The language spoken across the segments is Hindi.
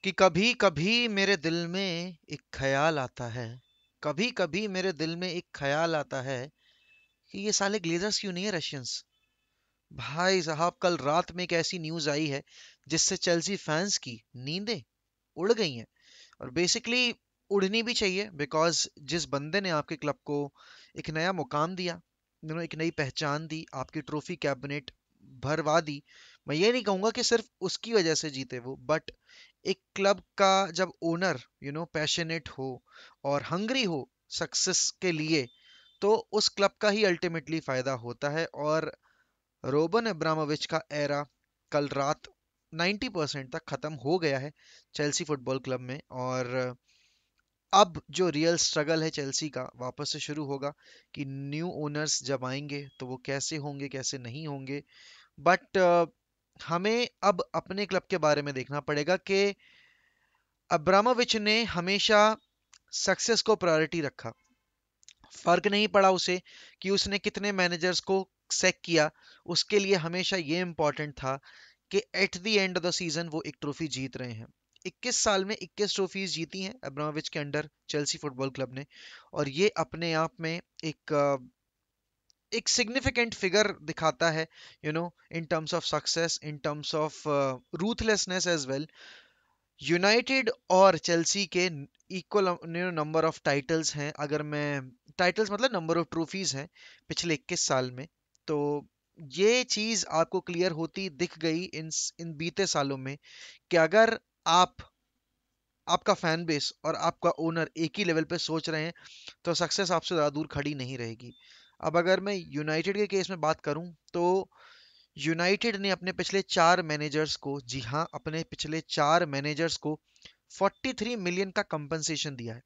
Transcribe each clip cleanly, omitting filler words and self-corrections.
कि कभी कभी मेरे दिल में एक ख्याल आता है, कभी कभी मेरे दिल में एक ख्याल आता है कि ये साले ग्लेजर्स क्यों नहीं है रशियंस। भाई साहब, कल रात में एक ऐसी न्यूज आई है जिससे चेल्सी फैंस की नींदें उड़ गई हैं। और बेसिकली उड़नी भी चाहिए, बिकॉज जिस बंदे ने आपके क्लब को एक नया मुकाम दिया, एक नई पहचान दी, आपकी ट्रॉफी कैबिनेट भरवा दी। मैं ये नहीं कहूंगा कि सिर्फ उसकी वजह से जीते वो, बट एक क्लब का जब ओनर पैशनेट हो और हंग्री हो सक्सेस के लिए, तो उस क्लब का ही अल्टीमेटली फायदा होता है। और रोबन अब्रामोविच का एरा कल रात 90% तक खत्म हो गया है चेल्सी फुटबॉल क्लब में। और अब जो रियल स्ट्रगल है चेल्सी का वापस से शुरू होगा कि न्यू ओनर्स जब आएंगे तो वो कैसे होंगे कैसे नहीं होंगे। बट हमें अब अपने क्लब के बारे में देखना पड़ेगा कि अब्रामोविच ने हमेशा सक्सेस को प्रायोरिटी रखा। फर्क नहीं पड़ा उसे कि उसने कितने मैनेजर्स को सेक किया, उसके लिए हमेशा ये इंपॉर्टेंट था कि at the end of the season वो एक ट्रॉफी जीत रहे हैं। 21 साल में 21 ट्रॉफीज जीती हैं अब्रामोविच के अंडर चेल्सी फुटबॉल क्लब ने। और ये अपने आप में एक सिग्निफिकेंट फिगर दिखाता है, in terms of success, in terms of ruthlessness as well. United और चेल्सी के इक्वल नंबर ऑफ टाइटल्स हैं। अगर मैं टाइटल्स मतलब नंबर ऑफ ट्रॉफीज हैं पिछले 21 साल में, तो ये चीज आपको क्लियर होती दिख गई इन बीते सालों में कि अगर आप आपका फैन बेस और आपका ओनर एक ही लेवल पे सोच रहे हैं तो सक्सेस आपसे ज़्यादा दूर खड़ी नहीं रहेगी। अब अगर मैं यूनाइटेड के केस में बात करूं, तो यूनाइटेड ने अपने पिछले 4 मैनेजर्स को, जी हाँ, अपने पिछले 4 मैनेजर्स को 43 मिलियन का कंपनसेशन दिया है।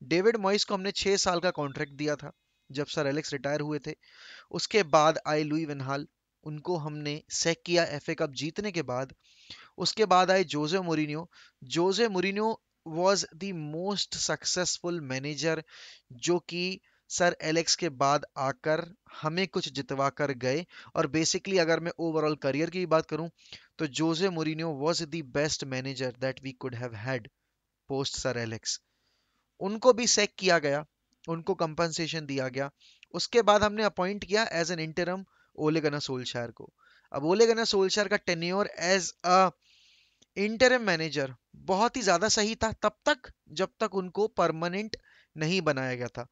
डेविड मॉइस को हमने 6 साल का कॉन्ट्रैक्ट दिया था जब सर एलेक्स रिटायर हुए थे। उसके बाद आए लुई वेनहाल, उनको हमने सैक किया एफए कप जीतने के बाद। उसके बाद आए Jose Mourinho. Jose Mourinho was the most successful manager जो कि सर एलेक्स के बाद आकर हमें कुछ जितवा कर गए। और बेसिकली अगर मैं ओवरऑल करियर की बात करूं, तो Jose Mourinho was the best manager that we could have had post Sir Alex. उनको भी सेक किया गया, उनको कंपनसेशन दिया गया। उसके बाद हमने अपॉइंट किया as an interim Ole Gunnar Solskjaer को। अब ओले गनर सोल्शायर का tenure as a interim manager बहुत ही ज्यादा सही था तब तक जब तक उनको परमानेंट नहीं बनाया गया था।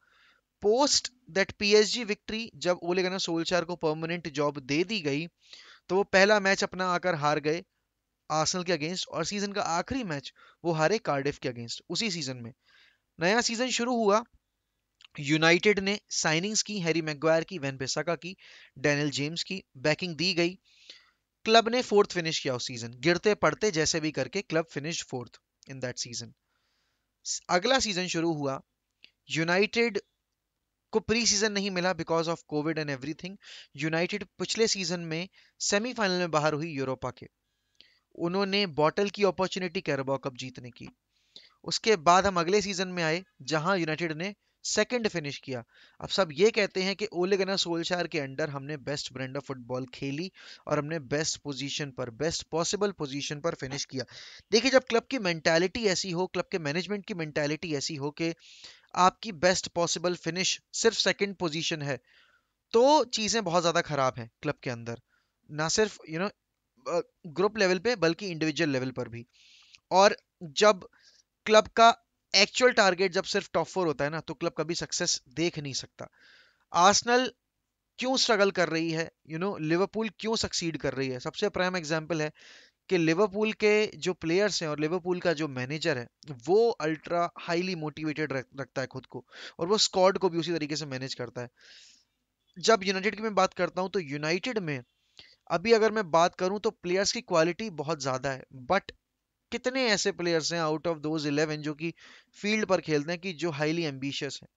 पोस्ट दैट पीएसजी विक्ट्री, जब ओले गनर सोल्शायर को परमानेंट जॉब दे दी गई, तो वो पहला मैच अपना आकर हार गए आर्सेनल के अगेंस्ट, और सीजन का आखिरी मैच वो हारे कार्डिफ के अगेंस्ट उसी सीजन में। नया सीजन शुरू हुआ, यूनाइटेड ने साइनिंग्स की, हैरी मैग्वायर की, वैन बिसाका की, डैनियल जेम्स की बैकिंग दी गई। क्लब ने फोर्थ फिनिश किया उस सीजन, गिरते पड़ते जैसे भी करके club finish fourth in that season. अगला सीजन शुरू हुआ, यूनाइटेड को प्री सीजन नहीं मिला because of Covid and everything. United पिछले सीजन में सेमीफाइनल में बाहर हुई यूरोपा के। उन्होंने बॉटल की अपॉर्चुनिटी कैरबाओ कप जीतने की। उसके बाद हम अगले सीजन में आए जहां यूनाइटेड ने सेकंड फिनिश किया। अब सब ये कहते हैं कि ओले गनर सोल्शायर के अंडर हमने बेस्ट ब्रांड ऑफ फुटबॉल खेली और हमने बेस्ट पोजीशन पर, बेस्ट पॉसिबल पोजीशन पर फिनिश किया। देखिए, जब क्लब की मेंटालिटी ऐसी हो, क्लब के मैनेजमेंट की मेंटालिटी ऐसी हो कि आपकी बेस्ट पॉसिबल फिनिश सिर्फ सेकंड पोजीशन है, तो चीजें बहुत ज्यादा खराब हैं क्लब के अंदर, ना सिर्फ ग्रुप लेवल पे बल्कि इंडिविजुअल लेवल पर भी। और जब क्लब का एक्चुअल टारगेट जब सिर्फ टॉप 4 होता है ना, तो क्लब कभी सक्सेस देख नहीं सकता। आर्सेनल क्यों स्ट्रगल कर रही है, लिवरपूल क्यों सक्सीड कर रही है, सबसे प्राइम एग्जांपल है कि लिवरपूल के जो प्लेयर्स हैं और लिवरपूल का जो मैनेजर है, वो अल्ट्रा हाईली मोटिवेटेड रखता है खुद को, और वो स्क्वाड को भी उसी तरीके से मैनेज करता है। जब यूनाइटेड की मैं बात करता हूं, तो यूनाइटेड में अभी अगर मैं बात करूं तो प्लेयर्स की क्वालिटी बहुत ज्यादा है, बट कितने ऐसे प्लेयर्स हैं आउट ऑफ दोज 11 जो कि फील्ड पर खेलते हैं कि जो हाईली एम्बिशियस हैं?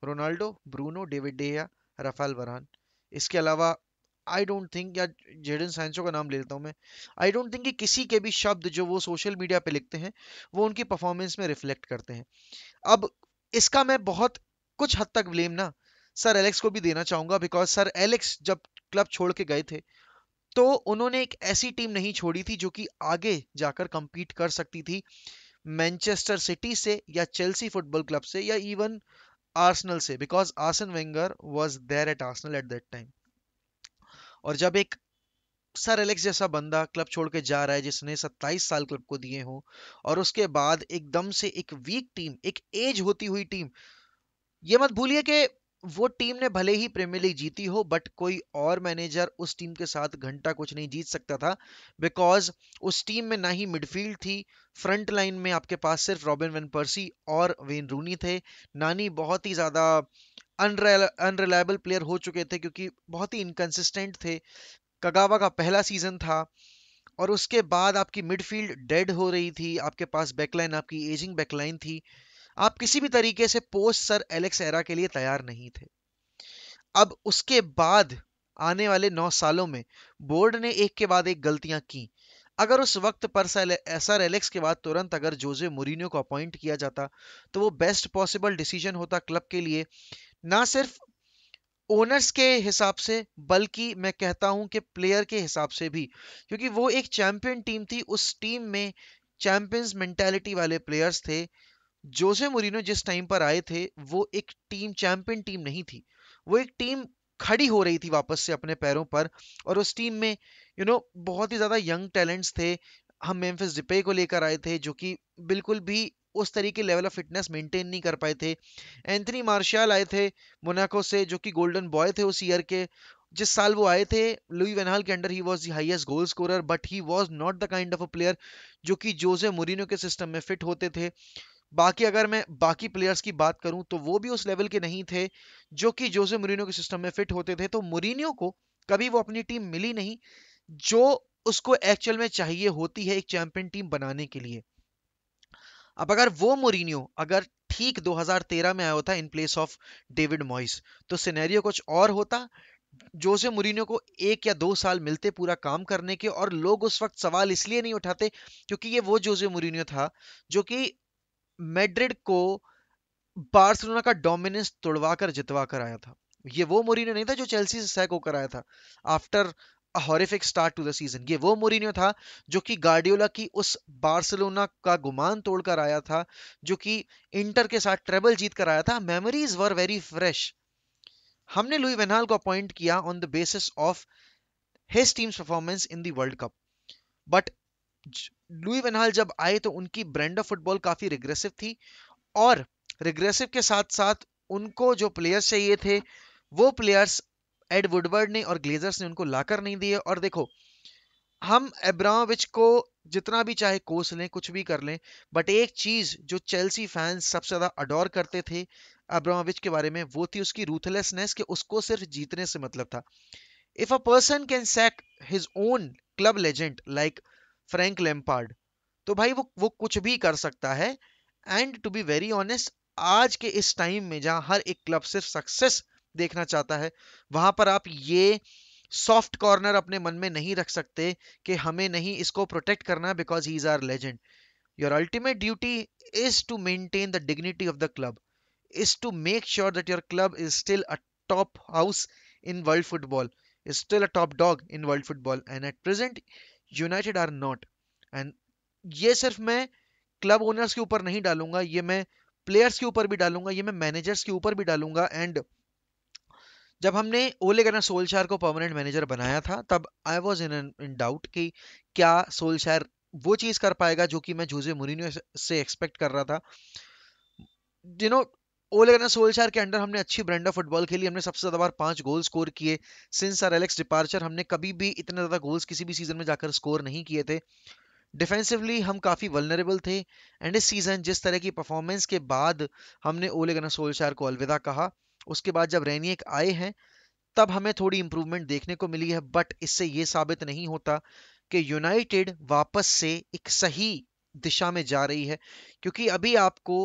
रोनाल्डो, ब्रूनो, डेविड डेया, राफेल वरान। इसके अलावा आई डोंट थिंक, या जेडन सैंचो का नाम ले लेता हूं मैं, आई डोंट थिंक कि किसी के भी शब्द जो वो सोशल मीडिया पे लिखते हैं वो उनकी परफॉर्मेंस में रिफ्लेक्ट करते हैं। अब इसका मैं बहुत कुछ हद तक ब्लेम ना सर एलेक्स को भी देना चाहूंगा, बिकॉज सर एलेक्स जब क्लब छोड़ के गए थे, तो उन्होंने एक ऐसी टीम नहीं छोड़ी थी जो कि आगे जाकर compete कर सकती थी मैनचेस्टर सिटी से या चेल्सी फुटबॉल क्लब से या इवन आर्सेनल से, because Arsene Wenger was there at Arsenal at that time. और जब एक सर एलेक्स जैसा बंदा क्लब छोड़ के जा रहा है जिसने 27 साल क्लब को दिए हों, और उसके बाद एकदम से एक वीक टीम, एक एज होती हुई टीम, ये मत भूलिए कि वो टीम ने भले ही प्रीमियर लीग जीती हो बट कोई और मैनेजर उस टीम के साथ घंटा कुछ नहीं जीत सकता था, बिकॉज उस टीम में ना ही मिडफील्ड थी, फ्रंट लाइन में आपके पास सिर्फ रॉबिन वैन पर्सी और वेन रूनी थे। नानी बहुत ही ज्यादा अनरिलायबल प्लेयर हो चुके थे क्योंकि बहुत ही इनकंसिस्टेंट थे। कगावा का पहला सीजन था, और उसके बाद आपकी मिडफील्ड डेड हो रही थी, आपके पास बैकलाइन, आपकी एजिंग बैकलाइन थी। आप किसी भी तरीके से पोस्ट सर एलेक्स एरा के लिए तैयार नहीं थे। अब उसके बाद आने वाले 9 सालों में बोर्ड ने एक के बाद एक गलतियां की। अगर उस वक्त पर सर एलेक्स के बाद तुरंत अगर जोजे मोरिनियो को अपॉइंट किया जाता तो वो बेस्ट पॉसिबल डिसीजन होता क्लब के लिए, ना सिर्फ ओनर्स के हिसाब से बल्कि मैं कहता हूं कि प्लेयर के हिसाब से भी, क्योंकि वो एक चैंपियन टीम थी, उस टीम में चैंपियंस मेंटालिटी वाले प्लेयर्स थे। जोसे मुरीनो जिस टाइम पर आए थे वो एक टीम चैंपियन टीम नहीं थी, वो एक टीम खड़ी हो रही थी वापस से अपने पैरों पर। और उस टीम में बहुत ही ज्यादा यंग टैलेंट्स थे। हम मेम्फिस डिपे को लेकर आए थे जो कि बिल्कुल भी उस तरीके लेवल ऑफ फिटनेस मेंटेन नहीं कर पाए थे। एंथनी मार्शियल आए थे मोनाको से जो कि गोल्डन बॉय थे उस ईयर के, जिस साल वो आए थे लुई वेनहाल के under he was the highest goal scorer, but he was not the kind of a player जो कि जोसे मुरीनो के सिस्टम में फिट होते थे। बाकी अगर मैं बाकी प्लेयर्स की बात करूं तो वो भी उस लेवल के नहीं थे जो कि जोसे मुरीनो के सिस्टम में फिट होते थे। तो मुरीनियो को कभी वो अपनी टीम मिली नहीं जो उसको एक्चुअल में चाहिए होती है एक चैंपियन टीम बनाने के लिए। अब अगर वो मुरीनियो अगर ठीक 2013 में आया होता इन प्लेस ऑफ डेविड मॉइस तो सिनेरियो कुछ और होता। जोसे मुरीनियो को 1 या 2 साल मिलते पूरा काम करने के, और लोग उस वक्त सवाल इसलिए नहीं उठाते क्योंकि ये वो जोसे मुरीनियो था जो कि मैड्रिड को बार्सिलोना का डोमिनेंस तोड़वा कर जितवा कर आया था। ये वो मोरिनियो नहीं था जो चेल्सी से सैक होकर आया था after a horrific start to the season. ये वो मोरिनियो था जो कि गार्डियोला की उस बार्सिलोना का गुमान तोड़कर आया था, जो कि इंटर के साथ ट्रेबल जीत कर आया था। Memories were very fresh. हमने लुई वेनहाल को अपॉइंट किया on the basis of his team's performance in the World Cup, but Louis van Gaal जब आए तो उनकी ब्रांड ऑफ फुटबॉल काफी रिग्रेसिव थी, और रिग्रेसिव के साथ साथ उनको जो प्लेयर्स चाहिए थे वो प्लेयर्स एड वुडवर्ड ने और ग्लेजर्स ने उनको लाकर नहीं दिए। और देखो, हम एब्रामोविच को जितना भी चाहे कोस लें कुछ भी कर लें, बट एक चीज जो चेल्सी फैंस सबसे ज्यादा अडोर करते थे एब्रामोविच के बारे में वो थी उसकी रूथलेसनेस, कि उसको सिर्फ जीतने से मतलब था। If a person can sack his own club legend like Frank Lampard, तो भाई वो कुछ भी कर सकता है। And to be very honest, आज के इस टाइम में जहां हर एक क्लब सिर्फ सक्सेस देखना चाहता है, वहां पर आप ये सॉफ्ट कॉर्नर अपने मन में नहीं रख सकते कि हमें नहीं इसको प्रोटेक्ट करना because he is our legend. Your ultimate duty is to maintain the dignity of the club, is to make sure that your club is still a top house in world football, is still a top dog in world football, and at present United are not. And ये सिर्फ मैं क्लब ओनर्स के ऊपर नहीं डालूंगा, ये मैं प्लेयर्स के ऊपर भी डालूंगा, ये मैं मैनेजर्स के ऊपर भी डालूंगा। एंड जब हमने ओले गनर सोल्शायर को परमानेंट मैनेजर बनाया था तब आई वाज इन डाउट कि क्या सोल्शायर वो चीज कर पाएगा जो कि मैं जोसे मुरीनियो से एक्सपेक्ट कर रहा था। यू नो ओले गनर सोल्शायर के अंडर हमने अच्छी ब्रांड ऑफ फुटबॉल खेली, हमने सबसे ज्यादा बार 5 गोल स्कोर किए। सिंस सर एलेक्स डिपार्चर हमने कभी भी इतने ज्यादा गोल्स किसी भी सीजन में जाकर स्कोर नहीं किए थे। डिफेंसिवली हम काफी वल्नरेबल थे। एंड इस सीजन जिस तरह की परफॉर्मेंस के बाद हमने ओले गनर सोल्शायर को अलविदा कहा, उसके बाद जब रेनियक आए हैं तब हमें थोड़ी इंप्रूवमेंट देखने को मिली है, बट इससे ये साबित नहीं होता कि यूनाइटेड वापस से एक सही दिशा में जा रही है। क्योंकि अभी आपको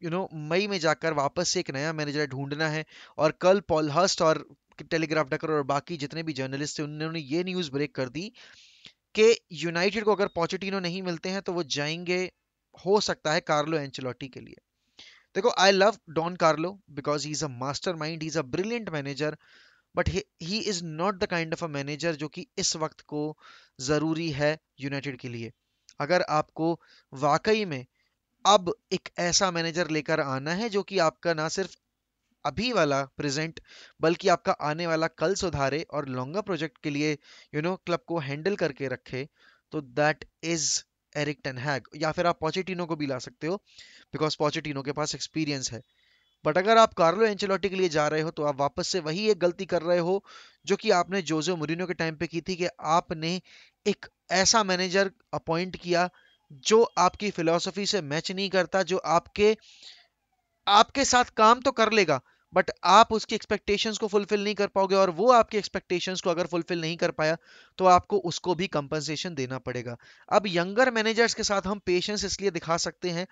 मई में जाकर वापस से एक नया मैनेजर ढूंढना है। और कल पॉल हर्स्ट और टेलीग्राफ डकर और बाकी जितने भी जर्नलिस्ट थे उन्होंने ये न्यूज़ ब्रेक कर दी कि यूनाइटेड को अगर पोचेटिनो नहीं मिलते हैं तो वो जाएंगे, हो सकता है, कार्लो एंचेलोटी के लिए। देखो, I love Don Carlo because he is a mastermind, he is a brilliant manager, but he is not the kind of a manager जो कि इस वक्त को जरूरी है यूनाइटेड के लिए। अगर आपको वाकई में अब एक ऐसा मैनेजर लेकर आना है जो कि आपका ना सिर्फ अभी वाला प्रेजेंट बल्कि आपका आने वाला कल सुधारे और लॉन्गा प्रोजेक्ट के लिए क्लब को हैंडल करके रखे, तो दैट इज एरिक टेन हैग। या फिर आप पोचेटिनो को भी ला सकते हो, बिकॉज पोचेटिनो के पास एक्सपीरियंस है। बट अगर आप कार्लो एंचेलोटी के लिए जा रहे हो तो आप वापस से वही एक गलती कर रहे हो जो कि आपने जोजे मूरिन्हो के टाइम पे की थी, कि आपने एक ऐसा मैनेजर अपॉइंट किया जो आपकी फिलॉसफी से मैच नहीं करता, जो आपके आपके साथ काम तो कर लेगा बट आप उसकी एक्सपेक्टेशंस को फुलफिल नहीं कर पाओगे, और वो आपकी एक्सपेक्टेशंस को अगर फुलफिल नहीं कर पाया तो आपको उसको भी कंपनसेशन देना पड़ेगा। अब यंगर मैनेजर्स के साथ हम पेशेंस इसलिए दिखा सकते हैं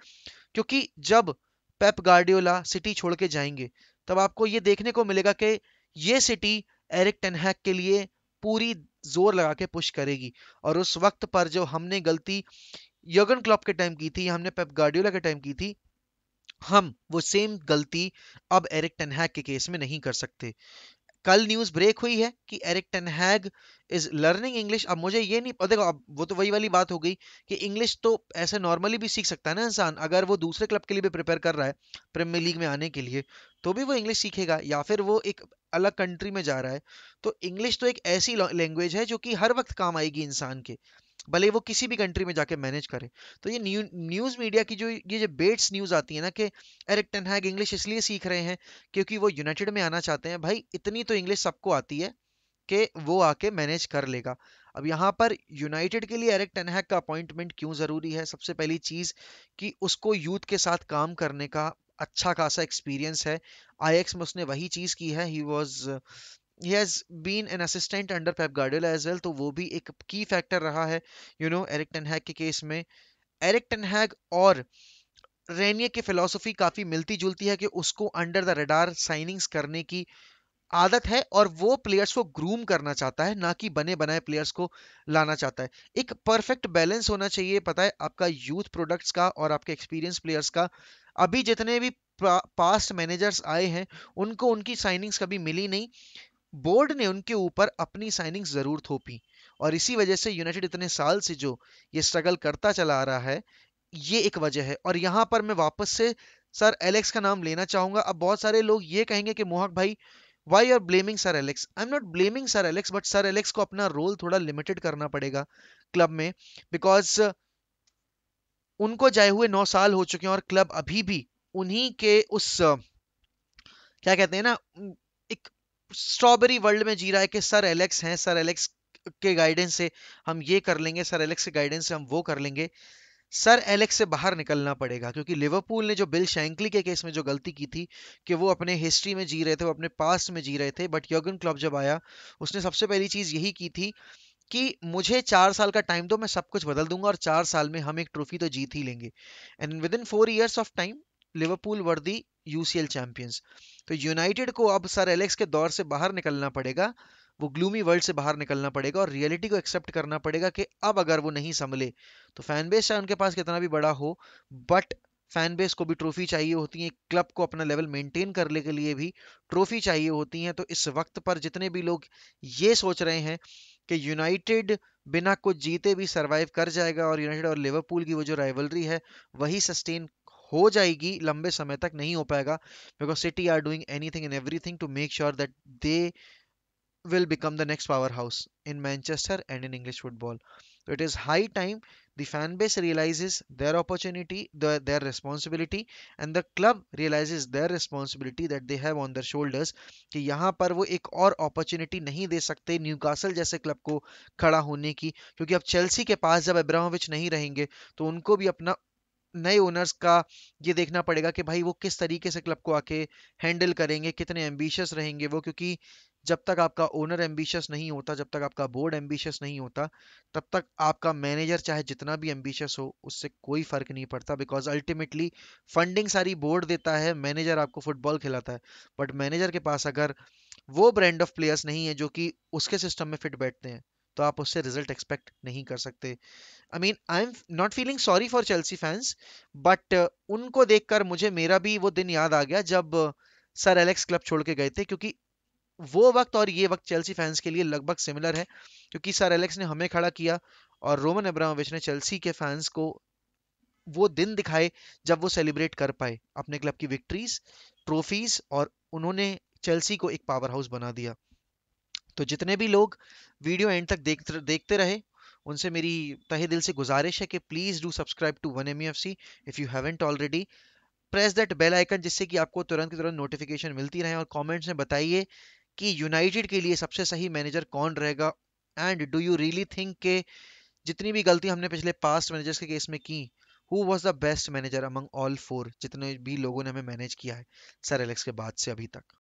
क्योंकि जब पेप गार्डियोला सिटी छोड़ के जाएंगे तब आपको ये देखने को मिलेगा कि ये सिटी एरिक टेनहैग के लिए पूरी जोर लगा के पुश करेगी। और उस वक्त पर जो हमने गलती यर्गन क्लॉप के टाइम की थी, हमने पेप गार्डियोला के टाइम की थी, हम वो सेम गलती अब एरिक टेनहैग के केस में नहीं कर सकते। कल न्यूज ब्रेक हुई है कि Eric Ten Hag is learning English. अब मुझे ये नहीं, देखो अब वो तो वही वाली बात हो गई कि इंग्लिश तो ऐसे नॉर्मली भी सीख सकता है ना इंसान। अगर वो दूसरे क्लब के लिए भी प्रिपेयर कर रहा है प्रीमियर लीग में आने के लिए तो भी वो इंग्लिश सीखेगा, या फिर वो एक अलग कंट्री में जा रहा है तो इंग्लिश तो एक ऐसी लैंग्वेज है जो कि हर वक्त काम आएगी इंसान के, भले वो किसी भी कंट्री में जाके मैनेज करे। तो ये न्यूज मीडिया की जो ये जो बेट्स न्यूज आती है ना कि एरिक टेन हैग इंग्लिश इसलिए सीख रहे हैं क्योंकि वो यूनाइटेड में आना चाहते हैं, भाई इतनी तो इंग्लिश सबको आती है कि वो आके मैनेज कर लेगा। अब यहाँ पर यूनाइटेड के लिए एरिक टेन हैग का अपॉइंटमेंट क्यों जरूरी है? सबसे पहली चीज कि उसको यूथ के साथ काम करने का अच्छा खासा एक्सपीरियंस है। आईएक्स में उसने वही चीज की है। He has been an assistant under Pep Guardiola as well, तो वो भी एक की फैक्टर रहा है एरिक टेन हैग के केस में। एरिक टेन हैग और रेनियर की फिलॉसफी काफी मिलती जुलती है कि उसको अंडर द रडार साइनिंग्स करने की आदत है और वो प्लेयर्स को ग्रूम करना चाहता है, ना कि बने बनाए प्लेयर्स को लाना चाहता है। एक परफेक्ट बैलेंस होना चाहिए, पता है, आपका यूथ प्रोडक्ट्स का और आपके एक्सपीरियंस प्लेयर्स का। अभी जितने भी पास्ट मैनेजर्स आए हैं उनको उनकी साइनिंग्स कभी मिली नहीं, बोर्ड ने उनके ऊपर अपनी साइनिंग्स जरूर थोपी, और इसी वजह से यूनाइटेड इतने साल से जो ये स्ट्रगल करता चला आ रहा है, ये एक वजह है। और यहाँ पर मैं वापस से सर एलेक्स का नाम लेना चाहूंगा। अब बहुत सारे लोग ये कहेंगे कि मोहक भाई, why are blaming Sir Alex? I am not blaming Sir Alex, but Sir Alex को अपना रोल थोड़ा लिमिटेड करना पड़ेगा क्लब में, बिकॉज उनको जाए हुए 9 साल हो चुके हैं और क्लब अभी भी उन्हीं के उस क्या कहते हैं ना, एक स्ट्रॉबेरी वर्ल्ड में जी रहा है कि सर एलेक्स हैं, सर एलेक्स के गाइडेंस से हम ये कर लेंगे, सर एलेक्स के गाइडेंस से हम वो कर लेंगे। सर एलेक्स से बाहर निकलना पड़ेगा, क्योंकि लिवरपूल ने जो बिल शैंकली के केस में जो गलती की थी कि वो अपने हिस्ट्री में जी रहे थे, वो अपने पास्ट में जी रहे थे, बट यर्गन क्लॉप जब आया उसने सबसे पहली चीज यही की थी कि मुझे 4 साल का टाइम दो, मैं सब कुछ बदल दूंगा और 4 साल में हम एक ट्रॉफी तो जीत ही लेंगे। And with in 4 years of time Liverpool were the UCL champions. तो यूनाइटेड को अब सर एलेक्स के दौर से बाहर निकलना पड़ेगा, वो ग्लूमी वर्ल्ड से बाहर निकलना पड़ेगा और रियलिटी को एक्सेप्ट करना पड़ेगा कि अब अगर वो नहीं संभले तो फैन बेस चाहे उनके पास कितना भी बड़ा हो, बट फैन बेस को भी ट्रॉफी चाहिए होती है, क्लब को अपना लेवल मेंटेन करने के लिए भी ट्रॉफी चाहिए होती है। तो इस वक्त पर जितने भी लोग ये सोच रहे हैं कि यूनाइटेड बिना कुछ जीते भी सरवाइव कर जाएगा और यूनाइटेड और लिवरपूल की वो जो राइवलरी है वही सस्टेन हो जाएगी, लंबे समय तक नहीं हो पाएगा, because City are doing anything and everything to make sure that they will become the next powerhouse in Manchester and in English football. So it is high time the fan base realizes their opportunity, their responsibility, and the club realizes their responsibility that they have on their shoulders कि यहाँ पर वो एक और opportunity नहीं दे सकते न्यूकासल जैसे क्लब को खड़ा होने की, क्योंकि अब चेल्सी के पास जब अब्रामोविच नहीं रहेंगे तो उनको भी अपना नए ओनर्स का ये देखना पड़ेगा कि भाई वो किस तरीके से क्लब को आके हैंडल करेंगे, कितने एम्बिशियस रहेंगे वो, क्योंकि जब तक आपका ओनर एम्बिशियस नहीं होता, जब तक आपका बोर्ड एम्बिशियस नहीं होता, तब तक आपका मैनेजर चाहे जितना भी एम्बिशियस हो उससे कोई फर्क नहीं पड़ता, बिकॉज अल्टीमेटली फंडिंग सारी बोर्ड देता है, मैनेजर आपको फुटबॉल खिलाता है। बट मैनेजर के पास अगर वो ब्रांड ऑफ प्लेयर्स नहीं है जो कि उसके सिस्टम में फिट बैठते हैं तो आप उससे रिजल्ट एक्सपेक्ट नहीं कर सकते। I mean I am not feeling sorry for Chelsea fans, but उनको देखकर मुझे मेरा भी वो दिन याद आ गया जब सर एलेक्स क्लब छोड़ के गए थे, क्योंकि वो वक्त और ये वक्त चेल्सी फैंस के लिए लगभग सिमिलर है, क्योंकि सर एलेक्स ने हमें खड़ा किया और रोमन अब्रामोविच ने चेल्सी के फैंस को वो दिन दिखाए जब वो सेलिब्रेट कर पाए अपने क्लब की विक्ट्रीज, ट्रॉफीज, और उन्होंने चेल्सी को एक पावर हाउस बना दिया। तो जितने भी लोग वीडियो एंड तक देखते रहे, उनसे मेरी तहे दिल से गुजारिश है कि please do subscribe to one M F C if you haven't already. Press that bell icon जिससे कि आपको तुरंत की तुरंत नोटिफिकेशन मिलती रहे, और कमेंट्स में बताइए कि यूनाइटेड के लिए सबसे सही मैनेजर कौन रहेगा। And do you really think के जितनी भी गलती हमने पिछले पास्ट मैनेजर्स के केस में की, who was the best manager among all four जितने भी लोगों ने हमें मैनेज किया है सर एलेक्स के बाद से अभी तक।